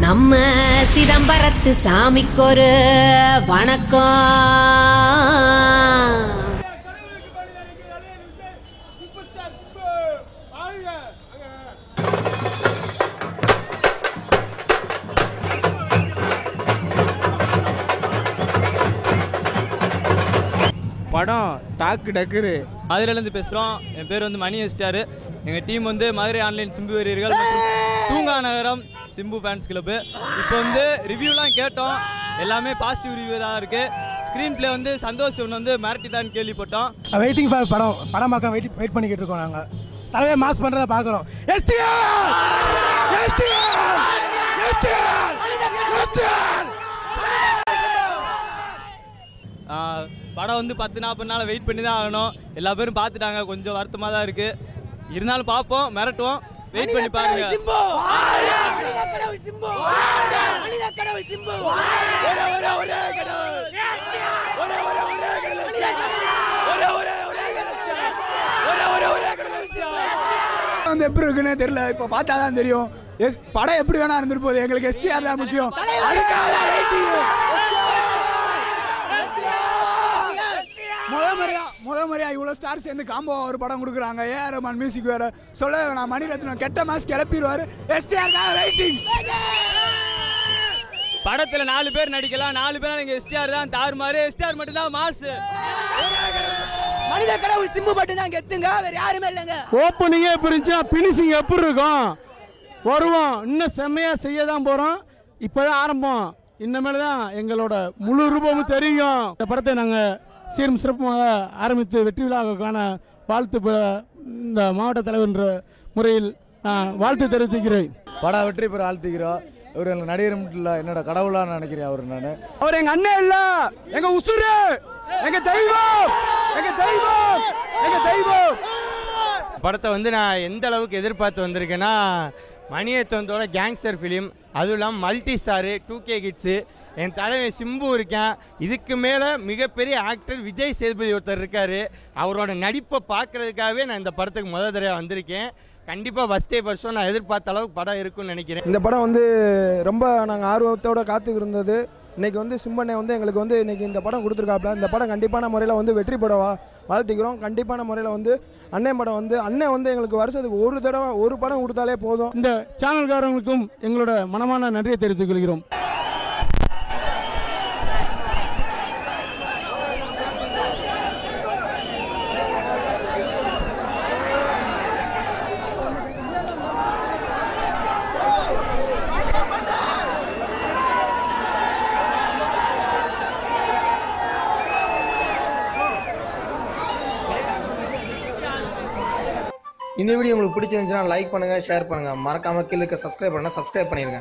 நம்ம சிதம்பரத்து சாமிக்கொரு வணக்கம். படம் டாக்கு டக்குரு. மதுரையிலேருந்து பேசுகிறோம். என் பேர் வந்து மணி எஸ்டார். எங்கள் டீம் வந்து மதுரை ஆன்லைன் சிம்பு வீரர்கள் மற்றும் தூங்கா நகரம் சிம்பு ஃபேன்ஸ் கிளப்பு. இப்போ வந்து ரிவ்யூலாம் கேட்டோம், எல்லாமே பாசிட்டிவ் ரிவ்யூ தான் இருக்குது. ஸ்க்ரீன் பிளே வந்து சந்தோஷ் வந்து மிரட்டிட்டான்னு கேள்விப்பட்டோம். வெயிட்டிங் ஃபார் படம் பார்க்க வெயிட் பண்ணிக்கிட்டு இருக்கோம். நாங்கள் தலைவே மாஸ் பண்ணுறதை பார்க்குறோம். படம் வந்து 10-40 நாள் வெயிட் பண்ணி தான் ஆகணும். எல்லா பேரும் பார்த்துட்டாங்க, கொஞ்சம் வருத்தமாக தான் இருக்குது. இருந்தாலும் பார்ப்போம், மிரட்டுவோம், வெயிட் பண்ணி பாருங்க. வந்து எப்படி இருக்குன்னு தெரியல, இப்போ பார்த்தா தான் தெரியும். படம் எப்படி வேணா இருந்துட்டு போகுது, எங்களுக்கு எஸ்டிஆர் தான் முக்கியம். முத முறையா இவ்வளோ ஸ்டார் சேர்ந்து காம்போ ஒரு படம் கொடுக்குறாங்க. ஏஆர் ரஹ்மான் மியூசிக் வேற சொல்ல வேணாம். மணிரத்னம் கெட்ட மாஸ் கிளப்பிடுவாரு. எஸ்டிஆர் தான் வெயிட்டிங். படத்துல 4 பேர் நடிக்கலாம், 4 பேரும் நீங்க எஸ்டிஆர் தான் தாறுமாறு. எஸ்டிஆர் மட்டும் தான் மாஸ். மனித கடவுள் சிம்பு மட்டும் தான் கெத்துங்க, வேற யாருமே இல்லைங்க. ஓப்பனிங்கே எப்படி இருந்துச்சா, பினிஷிங் எப்படி இருக்கும் வருவோம். இன்னும் செம்மையாக செய்ய தான் போகிறோம். இப்போ தான் ஆரம்பம். இனிமேல் தான் எங்களோட முழு ரூபமும் தெரியும். இந்த படத்தை நாங்கள் சீரும் சிறப்புமாக ஆரம்பித்து வெற்றி விழாவுக்கான வாழ்த்து இந்த மாவட்ட தலைவர் என்ற முறையில் நான் வாழ்த்து தெரிவித்துக்கிறேன். படம் வெற்றி பெற வாழ்த்துக்கிறோம். இவர் நடிகர் மட்டும் இல்லை, என்னோட கடவுளான்னு நினைக்கிறேன். அவர் எங்கள் அண்ணன் இல்லை, எங்கள் உசுரு, எங்கள் தெய்வம், எங்கள் தெய்வம், எங்கள் தெய்வம். படத்தை வந்து நான் எந்த அளவுக்கு எதிர்பார்த்து வந்திருக்கேன்னா, மணிரத்னத்தோட கேங்ஸ்டர் ஃபிலிம், அதுவும் இல்லாமல் மல்டி ஸ்டாரு, 2K கிட்ஸு, என் தலைவன் சிம்பு இருக்கேன். இதுக்கு மேலே மிகப்பெரிய ஆக்டர் விஜய் சேதுபதி ஒருத்தர் இருக்கார். அவரோட நடிப்பை பார்க்குறதுக்காகவே நான் இந்த படத்துக்கு முதல் தடவை வந்திருக்கேன். கண்டிப்பாக ஃபஸ்ட் டே ஃபர்ஸ்ட் ஷோ நான் எதிர்பார்த்த அளவுக்கு படம் இருக்குன்னு நினைக்கிறேன். இந்த படம் வந்து ரொம்ப நாங்கள் ஆர்வத்தோடு காத்துக்கு இருந்தது. இன்றைக்கி வந்து சிம்பண்ணே வந்து எங்களுக்கு வந்து இன்றைக்கி இந்த படம் கொடுத்துருக்காப்புல. இந்த படம் கண்டிப்பான முறையில் வந்து வெற்றி படவா வாழ்த்துக்கிறோம். கண்டிப்பான முறையில் வந்து அண்ணன் படம் வந்து அண்ணன் வந்து எங்களுக்கு வருஷத்துக்கு ஒரு தடவை ஒரு படம் கொடுத்தாலே போதும். இந்த சேனல்காரங்களுக்கும் எங்களோட மனமான நன்றியை தெரிவித்துக் கொள்கிறோம். இந்த வீடியோ உங்களுக்கு பிடிச்சிருந்துச்சுன்னா லைக் பண்ணுங்கள், ஷேர் பண்ணுங்கள். மறக்காமல் கீழே சப்ஸ்கிரைப் பண்ணுங்கள், சப்ஸ்கிரைப் பண்ணிடுங்க.